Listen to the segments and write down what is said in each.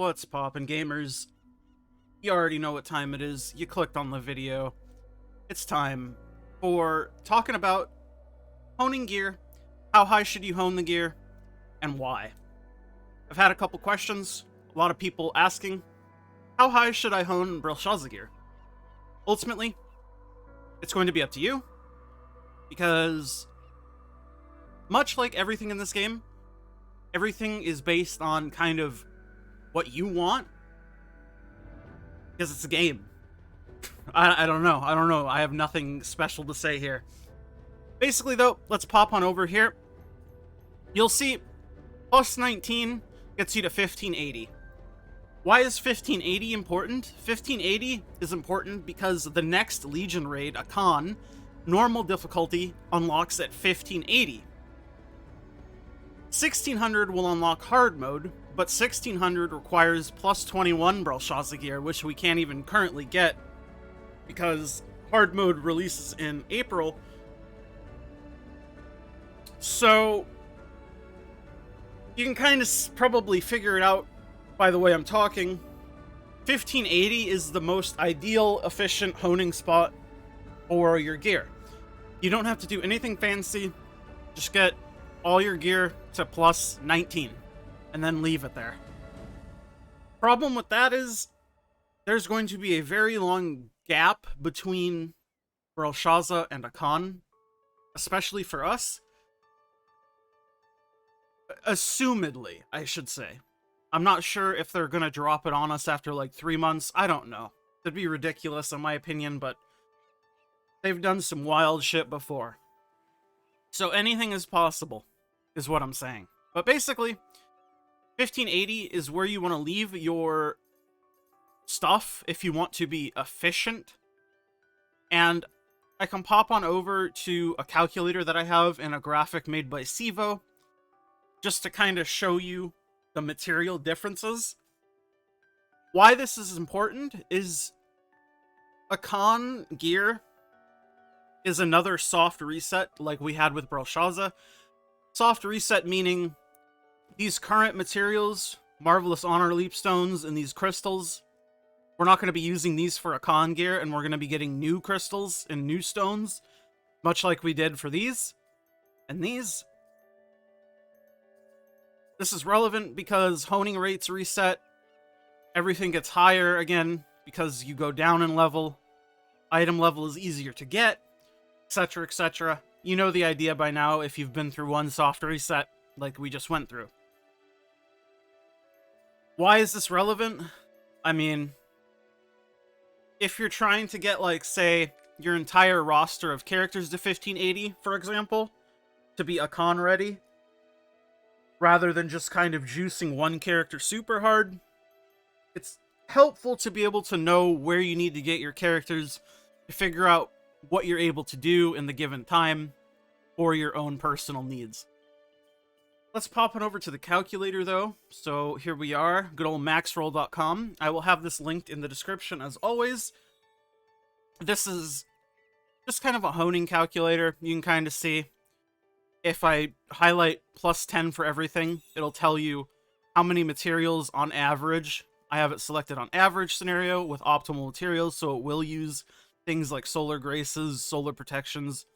What's poppin', gamers? You already know what time it is. You clicked on the video. It's time for talking about honing gear. How high should you hone the gear, and why? I've had a couple questions. A lot of people asking, how high should I hone Brelshaza gear? Ultimately, it's going to be up to you, because much like everything in this game, everything is based on kind of what you want, because it's a game. I don't know. I have nothing special to say here. Basically, though, let's pop on over here. You'll see plus 19 gets you to 1580. Why is 1580 important? 1580 is important because the next Legion raid, Akkan, normal difficulty, unlocks at 1580. 1600 will unlock hard mode, but 1600 requires plus 21 Brelshaza gear, which we can't even currently get because hard mode releases in April. So you can kind of probably figure it out by the way I'm talking. 1580 is the most ideal, efficient honing spot for your gear. You don't have to do anything fancy. Just get all your gear to plus 19 and then leave it there. Problem with that is there's going to be a very long gap between Brelshaza and Akkan, especially for us. Assumedly, I should say. I'm not sure if they're gonna drop it on us after like 3 months. I don't know. That'd be ridiculous in my opinion, but they've done some wild shit before. So anything is possible, is what I'm saying. But basically, 1580 is where you want to leave your stuff if you want to be efficient. And I can pop on over to a calculator that I have in a graphic made by Sivo, just to kind of show you the material differences. Why this is important is Akkan gear is another soft reset like we had with Brelshaza. Soft reset meaning these current materials, Marvelous Honor Leap Stones and these crystals, we're not going to be using these for Akkan gear, and we're going to be getting new crystals and new stones, much like we did for these and these. This is relevant because honing rates reset, everything gets higher again because you go down in level, item level is easier to get, etc, etc. You know the idea by now if you've been through one soft reset like we just went through. Why is this relevant? I mean, if you're trying to get, like, say, your entire roster of characters to 1580, for example, to be Akkan ready, rather than just kind of juicing one character super hard, it's helpful to be able to know where you need to get your characters to figure out what you're able to do in the given time for your own personal needs. Let's pop it over to the calculator, though. So here we are, good old maxroll.com. I will have this linked in the description as always. This is just kind of a honing calculator. You can kind of see if I highlight plus 10 for everything, it'll tell you how many materials on average. I have it selected on average scenario with optimal materials, so it will use things like solar graces, solar protections,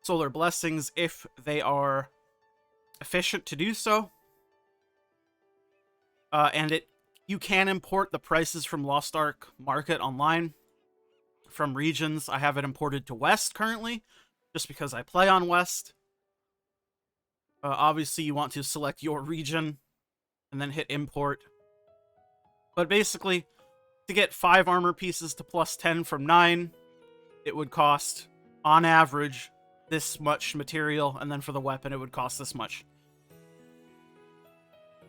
solar blessings if they are efficient to do so. And you can import the prices from Lost Ark Market online from regions. I have it imported to West currently, just because I play on West. Obviously, you want to select your region and then hit import. But basically, to get 5 armor pieces to plus 10 from 9, it would cost, on average, this much material, and then for the weapon, it would cost this much.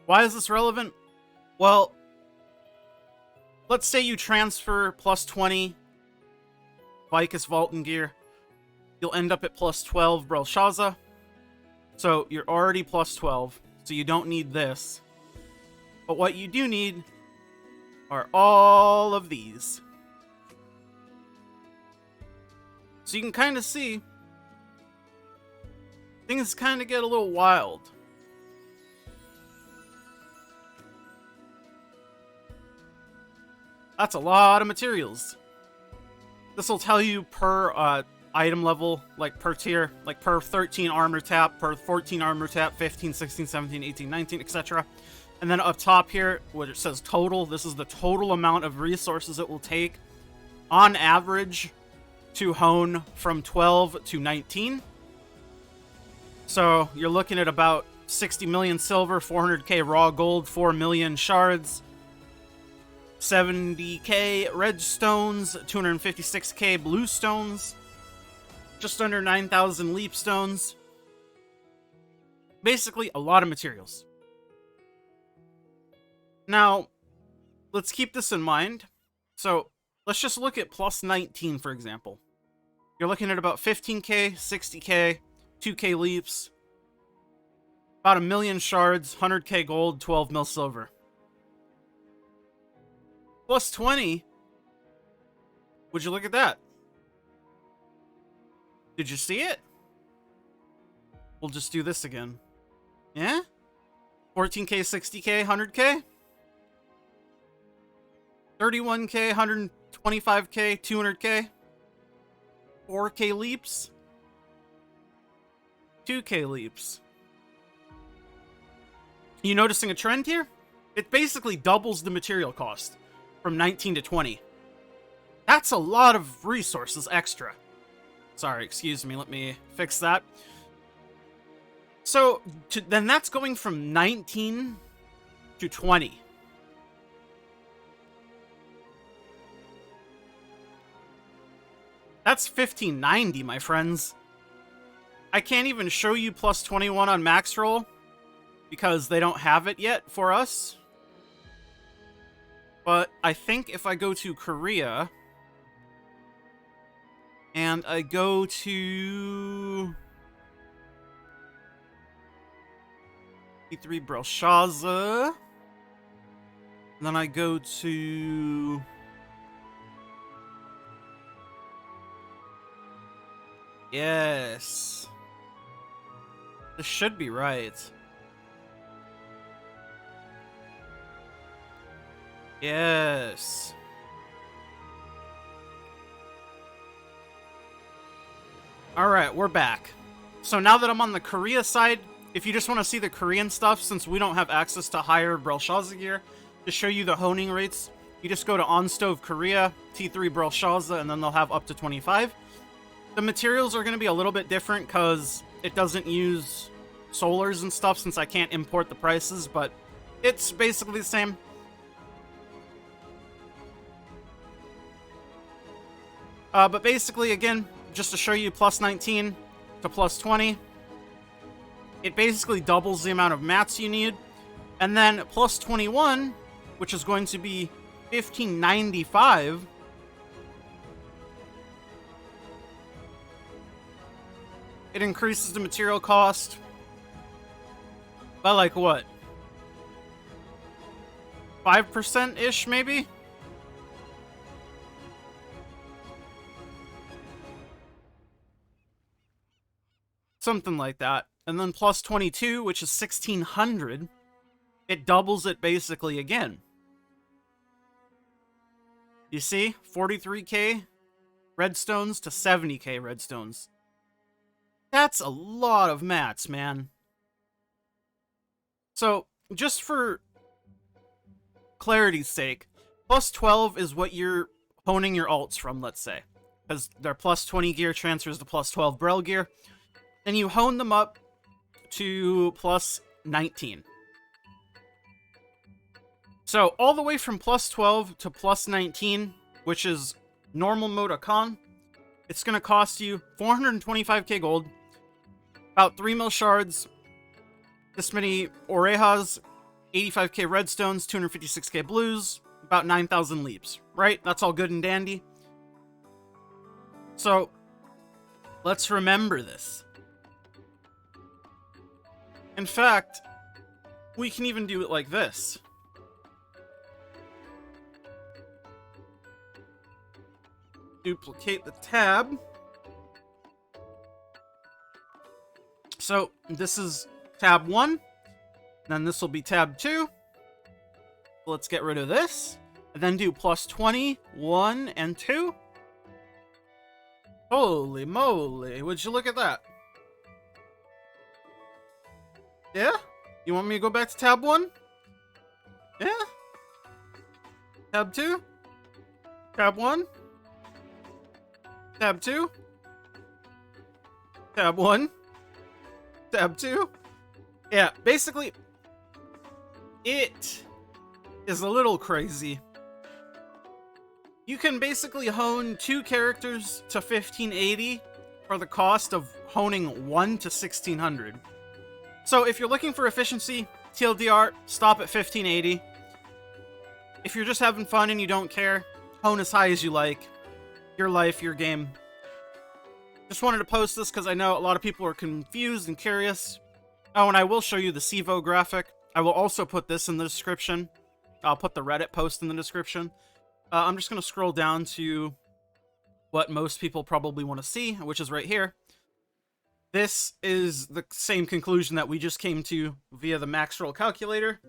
Why is this relevant? Well, let's say you transfer plus 20 Vicus Vaultin gear. You'll end up at plus 12 Brelshaza. So you're already plus 12, so you don't need this. But what you do need are all of these. So you can kind of see things kind of get a little wild. That's a lot of materials. This will tell you per item level, like per tier, like per 13 armor tap, per 14 armor tap, 15, 16, 17, 18, 19, etc. And then up top here, where it says total, this is the total amount of resources it will take, on average, to hone from 12 to 19. So you're looking at about 60 million silver, 400k raw gold, 4 million shards, 70k red stones, 256k blue stones, just under 9,000 leap stones. Basically, a lot of materials. Now, let's keep this in mind. So, let's just look at plus 19, for example. You're looking at about 15k, 60k, 2k leaps, about 1 million shards, 100k gold, 12 mil silver. Plus 20, would you look at that? Did you see it? We'll just do this again. Yeah? 14k, 60k, 100k? 31k, 125k, 200k? 4k leaps? 2k leaps? You noticing a trend here? It basically doubles the material cost from 19 to 20. That's a lot of resources extra. Sorry, excuse me, let me fix that. So, then that's going from 19 to 20. That's 1590, my friends. I can't even show you plus 21 on max roll because they don't have it yet for us. But I think if I go to Korea and I go to E3 Brelshaza, and then I go to yes. This should be right. Yes. Alright, we're back. So now that I'm on the Korea side, if you just want to see the Korean stuff, since we don't have access to higher Brelshaza gear, to show you the honing rates, you just go to On Stove Korea, T3 Brelshaza, and then they'll have up to 25. The materials are going to be a little bit different because it doesn't use solars and stuff since I can't import the prices, but it's basically the same. But basically, again, just to show you plus 19 to plus 20, it basically doubles the amount of mats you need. And then plus 21, which is going to be 1595, it increases the material cost by like what? 5%-ish maybe? Something like that. And then plus 22, which is 1600, it doubles it basically again. You see? 43k redstones to 70k redstones. That's a lot of mats, man. So, just for clarity's sake, plus 12 is what you're honing your alts from, let's say. Because their plus 20 gear transfers to plus 12 BREL gear. Then you hone them up to plus 19. So, all the way from plus 12 to plus 19, which is normal mode Akkan, it's going to cost you 425k gold, about 3 mil shards, this many orejas, 85k redstones, 256k blues, about 9,000 leaps, right? That's all good and dandy. So, let's remember this. In fact, we can even do it like this. Duplicate the tab. So, this is tab 1. Then this will be tab 2. Let's get rid of this. and then do plus 20, 1, and 2. Holy moly, would you look at that? Yeah? You want me to go back to tab 1? Yeah? Tab 2? Tab 1? Tab 2? Tab 1? Tab 2? Yeah, basically, it is a little crazy. You can basically hone 2 characters to 1580 for the cost of honing 1 to 1600. So if you're looking for efficiency, TLDR, stop at 1580. If you're just having fun and you don't care, hone as high as you like. Your life, your game. Just wanted to post this because I know a lot of people are confused and curious. Oh, and I will show you the CVO graphic. I will also put this in the description. I'll put the Reddit post in the description. I'm just going to scroll down to what most people probably want to see, which is right here. This is the same conclusion that we just came to via the max roll calculator.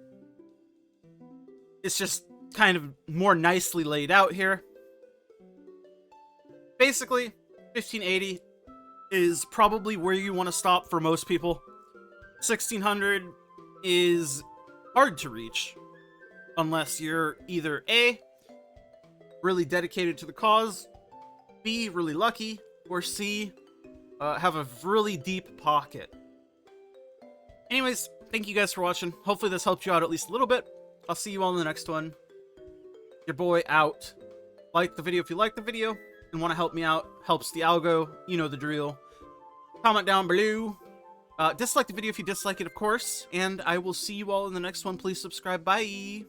It's just kind of more nicely laid out here. Basically, 1580 is probably where you want to stop for most people. 1600 is hard to reach unless you're either A, really dedicated to the cause, B, really lucky, or C, have a really deep pocket. Anyways, thank you guys for watching. Hopefully this helped you out at least a little bit. I'll see you all in the next one. Your boy out. Like the video if you like the video and want to help me out. Helps the algo. You know the drill. Comment down below. Dislike the video if you dislike it, of course. And I will see you all in the next one. Please subscribe. Bye.